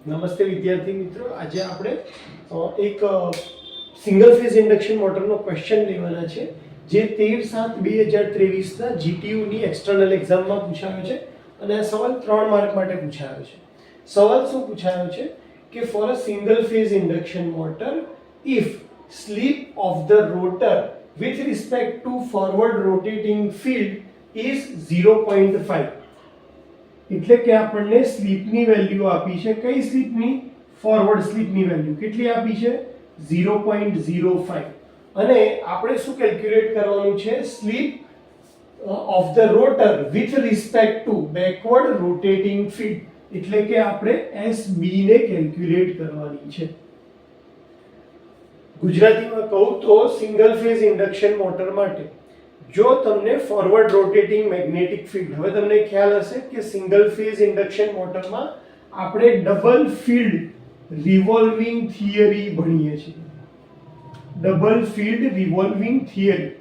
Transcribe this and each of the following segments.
નમસ્તે વિદ્યાર્થી મિત્રો, આજે આપણે એક સિંગલ ફેઝ ઇન્ડક્શન મોટરનો ક્વેશ્ચન લેવાના છે જે 13/7/2023 ના જીટીયુ ની એક્સટર્નલ એક્ઝામમાં પૂછાયો છે અને આ સવાલ 3 માર્ક માટે પૂછાયો છે. સવાલ શું પૂછાયો છે કે for a single phase induction motor if slip of the rotor with respect to forward rotating field is 0.5. એટલે કે આપણને સ્લીપની વેલ્યુ આપી છે. કઈ સ્લીપની? ફોરવર્ડ સ્લીપની વેલ્યુ કેટલી આપી છે? 0.05. અને આપણે શું કેલ્ક્યુલેટ કરવાનું છે? Slip of the rotor with respect to backward rotating field, એટલે કે આપણે SB ને કેલ્ક્યુલેટ કરવાની છે. ગુજરાતીમાં કહું તો સિંગલ ફેઝ ઇન્ડક્શન મોટર માટે જો તમને ફોરવર્ડ રોટેટિંગ મેગ્નેટિક ફીલ્ડ, હવે તમને ખ્યાલ હશે કે સિંગલ ફેઝ ઇન્ડક્શન મોટરમાં આપણે ડબલ ફીલ્ડ રિવોલ્વિંગ થિયરી ભણીએ છીએ. Double field revolving theory.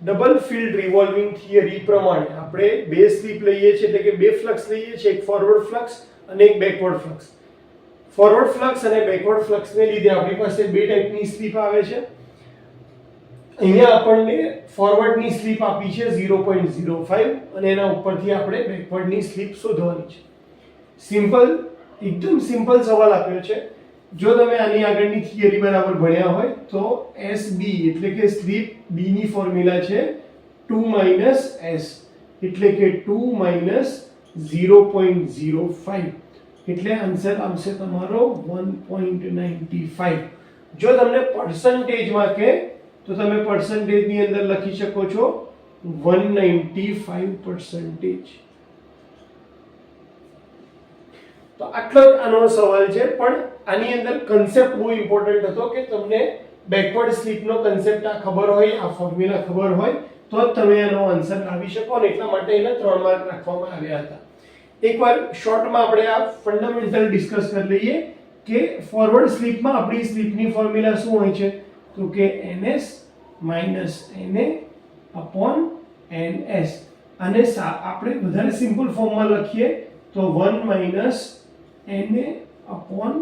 Double field revolving theory પ્રમાણે આપણે બે સ્લીપ લઈએ છીએ, એટલે કે બે ફ્લક્સ લઈએ છીએ, એક ફોરવર્ડ ફ્લક્સ અને એક બેકવર્ડ ફ્લક્સ. ફોરવર્ડ ફ્લક્સ અને બેકવર્ડ ફ્લક્સને લીધે આપણી પાસે બે ટાઈપની સ્લીપ આવે છે. અહીંયા આપણને ફોરવર્ડની સ્લીપ આપી છે 0.05 અને એના ઉપરથી આપણે બેકવર્ડની સ્લીપ શોધવાની છે. સિમ્પલ, એકદમ સિમ્પલ સવાલ આપ્યો છે. જો તમે આની આગળની થિયરી બરાબર ભણ્યા હોય તો SB એટલે કે સ્લીપ B ની ફોર્મ્યુલા છે 2 - S, એટલે કે 2 - 0.05, એટલે આન્સર આવશે તમારો 1.95. જો તમને પર્સન્ટેજમાં કે તો તમે પર્સન્ટેજની અંદર લખી શકો છો 195%. તો આટલો આનો સવાલ છે, પણ આની અંદર કન્સેપ્ટ બહુ ઇમ્પોર્ટન્ટ હતો કે તમને બેકવર્ડ સ્લીપનો કન્સેપ્ટ આ ખબર હોય, આ ફોર્મ્યુલા ખબર હોય તો જ તમે આનો આન્સર લાવી શકો, અને એટલા માટે એને 3 માર્ક રાખવામાં આવ્યા હતા. એકવાર શોર્ટમાં આપણે આ ફંડામેન્ટલ ડિસ્કસ કરી લઈએ કે ફોરવર્ડ સ્લીપમાં આપણી સ્લીપની ફોર્મ્યુલા શું હોય છે, તો કે ns - na upon ns. અને આપણે વધારે સિમ્પલ ફોર્મમાં લખીએ તો 1 - na upon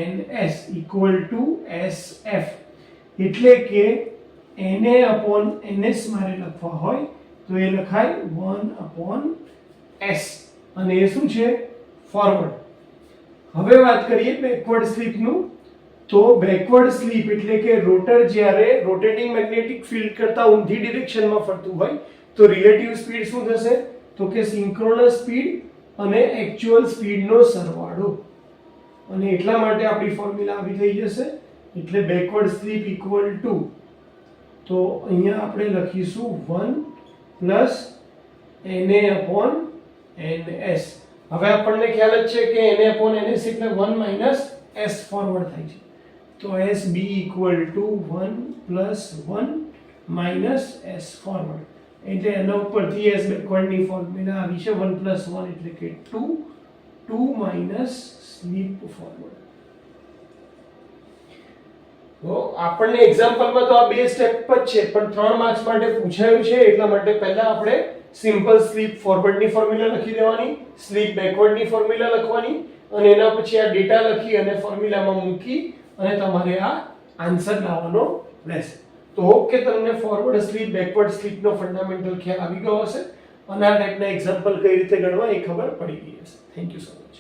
ns equal to sf, એટલે કે na upon ns મારે લખવા હોય તો એ લખાય 1 upon s, અને એ શું છે? ફોરવર્ડ. હવે વાત કરીએ બેકવર્ડ સ્લીપનું. તો બેકવર્ડ સ્લીપ એટલે કે રોટર જ્યારે રોટેટિંગ મેગ્નેટિક ફીલ્ડ કરતા ઊંધી ડિરેક્શનમાં ફરતું હોય તો રિલેટિવ સ્પીડ શું થશે? તો કે સિન્ક્રોનસ સ્પીડ અને એક્ચ્યુઅલ સ્પીડનો સરવાળો. અને એટલા માટે આપણી ફોર્મ્યુલા આવી થઈ જશે, એટલે બેકવર્ડ સ્લીપ ઇક્વલ ટુ, તો અહીંયા આપણે લખીશું 1 + na upon ns. હવે આપણને ખ્યાલ જ છે કે na upon ns એટલે 1 - s ફોરવર્ડ થાય છે. તો SB equal to 1 + 1 - s forward, એટલે એના ઉપરથી s બેકવર્ડની ફોર્મ્યુલા આવી છે 1 + 1 એટલે કે 2 - સ્લીપ ફોરવર્ડ. તો આપણને એક્ઝામ્પલમાં તો આ બે સ્ટેપ જ છે, પણ 3 માર્ક્સ માટે પૂછાયું છે, એટલા માટે પહેલા આપણે સિમ્પલ સ્લીપ ફોરવર્ડની ફોર્મ્યુલા લખી દેવાની, સ્લીપ બેકવર્ડની ફોર્મ્યુલા લખવાની, અને એના પછી આ ડેટા લખી અને ફોર્મ્યુલામાં મૂકી અને તમારે આ આન્સર લાવવાનો રહેશે. તો હોપ કે તમને ફોરવર્ડ સ્લીપ બેકવર્ડ સ્લીપનો ફંડામેન્ટલ ખ્યાલ આવી ગયો હશે અને આ ટાઈપના એક્ઝામ્પલ કઈ રીતે ગણવા એ ખબર પડી ગઈ હશે. Thank you so much.